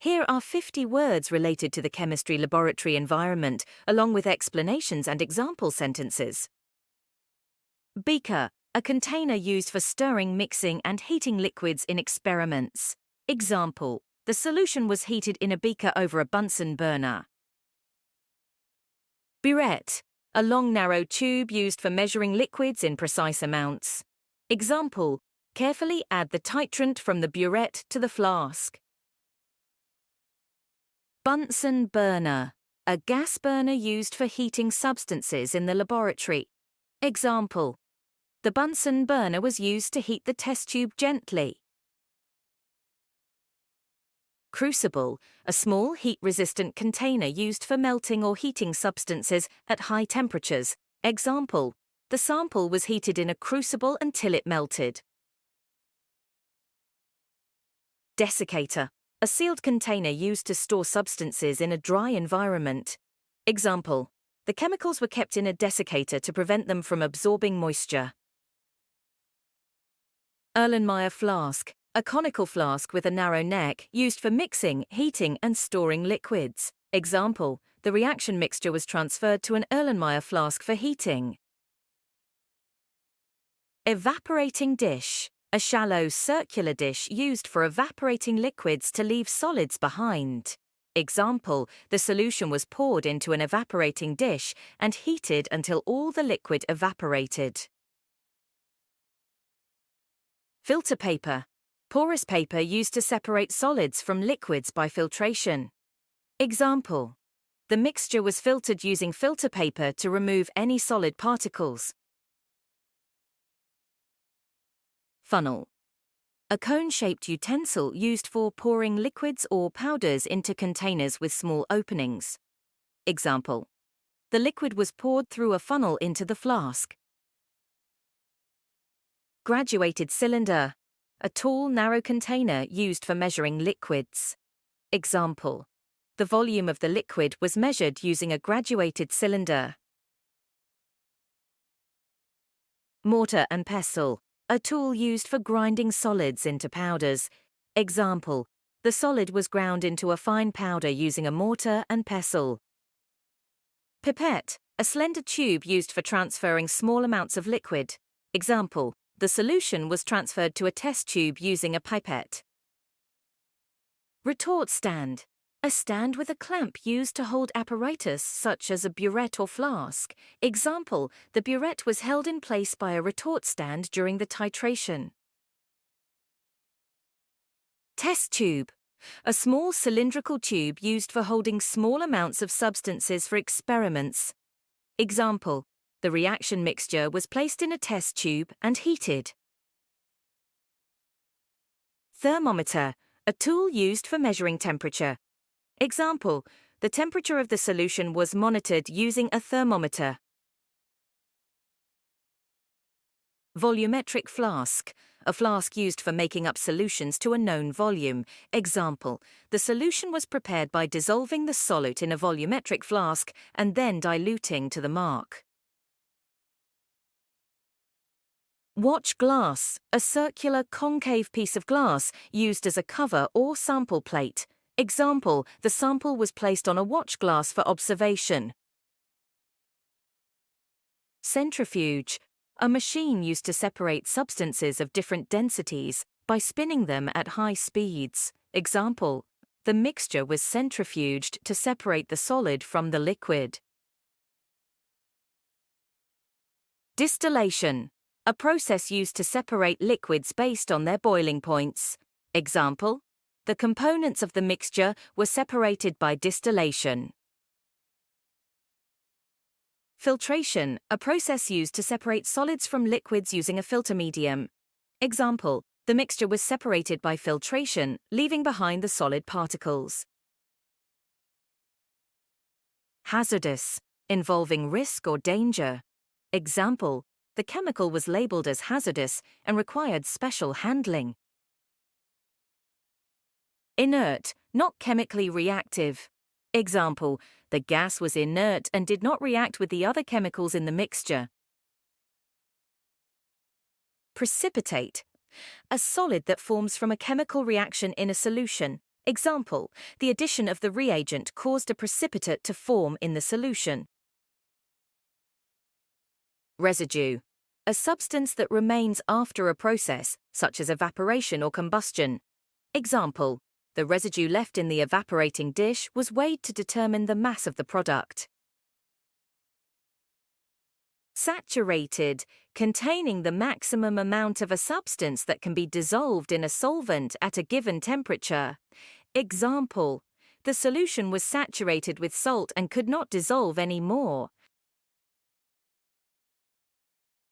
Here are 50 words related to the chemistry laboratory environment, along with explanations and example sentences. Beaker, a container used for stirring, mixing, and heating liquids in experiments. Example, the solution was heated in a beaker over a Bunsen burner. Burette, a long narrow tube used for measuring liquids in precise amounts. Example, carefully add the titrant from the burette to the flask. Bunsen burner, a gas burner used for heating substances in the laboratory. Example, the Bunsen burner was used to heat the test tube gently. Crucible, a small heat-resistant container used for melting or heating substances at high temperatures. Example, the sample was heated in a crucible until it melted. Desiccator, a sealed container used to store substances in a dry environment. Example, the chemicals were kept in a desiccator to prevent them from absorbing moisture. Erlenmeyer flask, a conical flask with a narrow neck used for mixing, heating, and storing liquids. Example, the reaction mixture was transferred to an Erlenmeyer flask for heating. Evaporating dish, a shallow circular dish used for evaporating liquids to leave solids behind. Example, the solution was poured into an evaporating dish and heated until all the liquid evaporated. Filter paper, porous paper used to separate solids from liquids by filtration. Example, the mixture was filtered using filter paper to remove any solid particles. Funnel, a cone-shaped utensil used for pouring liquids or powders into containers with small openings. Example, the liquid was poured through a funnel into the flask. Graduated cylinder, a tall, narrow container used for measuring liquids. Example, the volume of the liquid was measured using a graduated cylinder. Mortar and pestle, a tool used for grinding solids into powders. Example, the solid was ground into a fine powder using a mortar and pestle. Pipette, a slender tube used for transferring small amounts of liquid. Example, the solution was transferred to a test tube using a pipette. Retort stand, a stand with a clamp used to hold apparatus such as a burette or flask. Example, the burette was held in place by a retort stand during the titration. Test tube, a small cylindrical tube used for holding small amounts of substances for experiments. Example, the reaction mixture was placed in a test tube and heated. Thermometer, a tool used for measuring temperature. Example, the temperature of the solution was monitored using a thermometer. Volumetric flask, a flask used for making up solutions to a known volume. Example, the solution was prepared by dissolving the solute in a volumetric flask and then diluting to the mark. Watch glass, a circular concave piece of glass used as a cover or sample plate. Example, the sample was placed on a watch glass for observation. Centrifuge, a machine used to separate substances of different densities by spinning them at high speeds. Example, the mixture was centrifuged to separate the solid from the liquid. Distillation, a process used to separate liquids based on their boiling points. Example, the components of the mixture were separated by distillation. Filtration, a process used to separate solids from liquids using a filter medium. Example, the mixture was separated by filtration, leaving behind the solid particles. Hazardous, involving risk or danger. Example, the chemical was labeled as hazardous and required special handling. Inert, not chemically reactive. Example, the gas was inert and did not react with the other chemicals in the mixture. Precipitate, a solid that forms from a chemical reaction in a solution. Example, the addition of the reagent caused a precipitate to form in the solution. Residue. A substance that remains after a process, such as evaporation or combustion. Example, the residue left in the evaporating dish was weighed to determine the mass of the product. Saturated, containing the maximum amount of a substance that can be dissolved in a solvent at a given temperature. Example, the solution was saturated with salt and could not dissolve any more.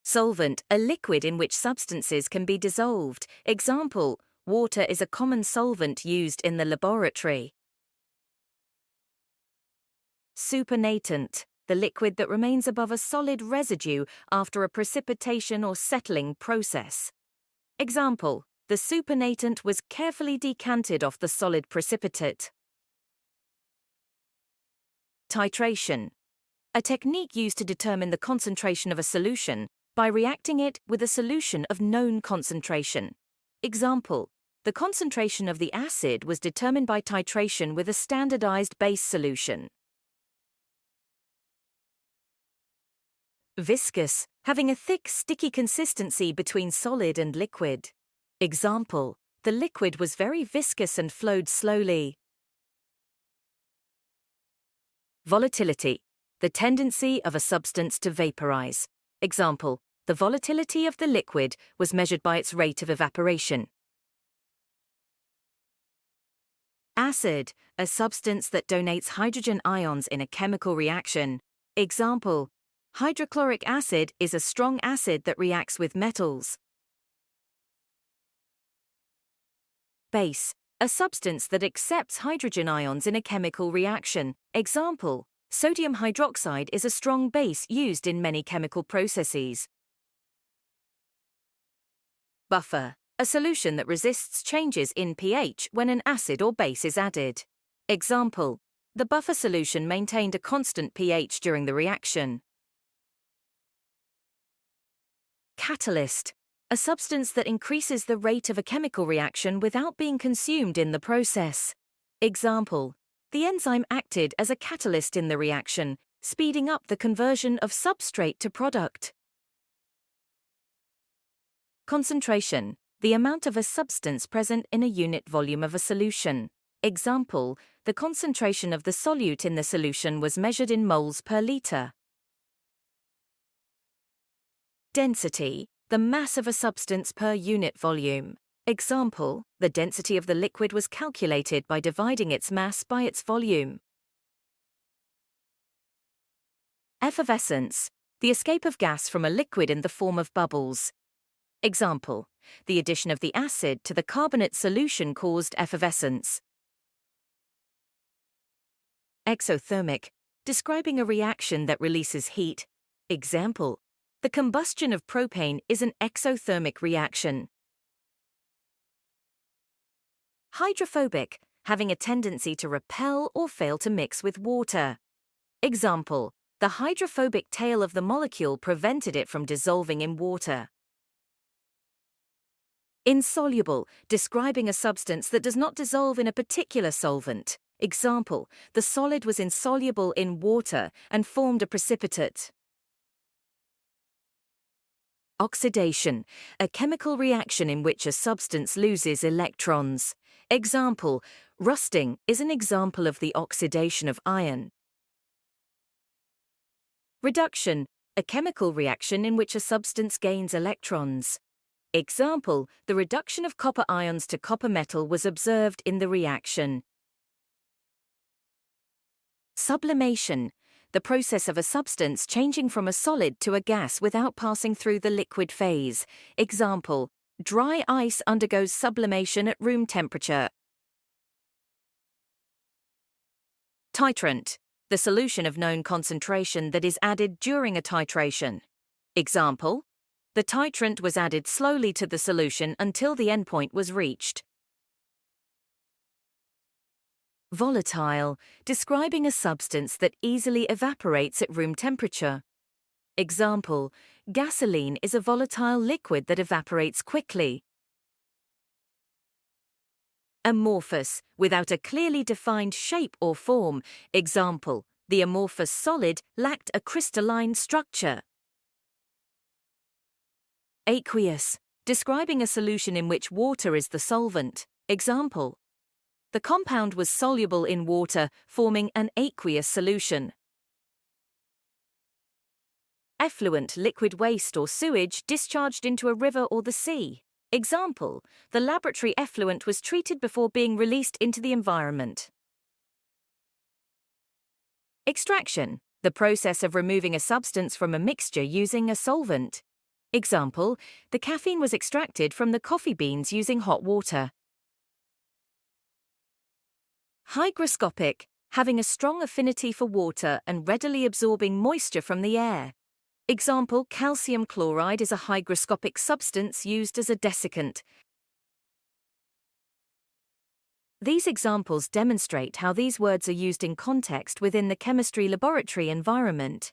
Solvent, a liquid in which substances can be dissolved. Example, water is a common solvent used in the laboratory. Supernatant, the liquid that remains above a solid residue after a precipitation or settling process. Example, the supernatant was carefully decanted off the solid precipitate. Titration, a technique used to determine the concentration of a solution by reacting it with a solution of known concentration. Example, the concentration of the acid was determined by titration with a standardized base solution. Viscous, having a thick, sticky consistency between solid and liquid. Example, the liquid was very viscous and flowed slowly. Volatility, the tendency of a substance to vaporize. Example, the volatility of the liquid was measured by its rate of evaporation. Acid, a substance that donates hydrogen ions in a chemical reaction. Example, hydrochloric acid is a strong acid that reacts with metals. Base, a substance that accepts hydrogen ions in a chemical reaction. Example, sodium hydroxide is a strong base used in many chemical processes. Buffer, a solution that resists changes in pH when an acid or base is added. Example, the buffer solution maintained a constant pH during the reaction. Catalyst, a substance that increases the rate of a chemical reaction without being consumed in the process. Example, the enzyme acted as a catalyst in the reaction, speeding up the conversion of substrate to product. Concentration, the amount of a substance present in a unit volume of a solution. Example, the concentration of the solute in the solution was measured in moles per liter. Density, the mass of a substance per unit volume. Example, the density of the liquid was calculated by dividing its mass by its volume. Effervescence, the escape of gas from a liquid in the form of bubbles. Example, the addition of the acid to the carbonate solution caused effervescence. Exothermic, describing a reaction that releases heat. Example, the combustion of propane is an exothermic reaction. Hydrophobic, having a tendency to repel or fail to mix with water. Example, the hydrophobic tail of the molecule prevented it from dissolving in water. Insoluble, describing a substance that does not dissolve in a particular solvent. Example, the solid was insoluble in water and formed a precipitate. Oxidation, a chemical reaction in which a substance loses electrons. Example, rusting is an example of the oxidation of iron. Reduction, a chemical reaction in which a substance gains electrons. Example, the reduction of copper ions to copper metal was observed in the reaction. Sublimation, the process of a substance changing from a solid to a gas without passing through the liquid phase. Example, dry ice undergoes sublimation at room temperature. Titrant, the solution of known concentration that is added during a titration. Example, the titrant was added slowly to the solution until the endpoint was reached. Volatile, describing a substance that easily evaporates at room temperature. Example, gasoline is a volatile liquid that evaporates quickly. Amorphous, without a clearly defined shape or form. Example, the amorphous solid lacked a crystalline structure. Aqueous, describing a solution in which water is the solvent. Example, the compound was soluble in water, forming an aqueous solution. Effluent, liquid waste or sewage discharged into a river or the sea. Example, the laboratory effluent was treated before being released into the environment. Extraction, the process of removing a substance from a mixture using a solvent. Example, the caffeine was extracted from the coffee beans using hot water. Hygroscopic, having a strong affinity for water and readily absorbing moisture from the air. Example, calcium chloride is a hygroscopic substance used as a desiccant. These examples demonstrate how these words are used in context within the chemistry laboratory environment.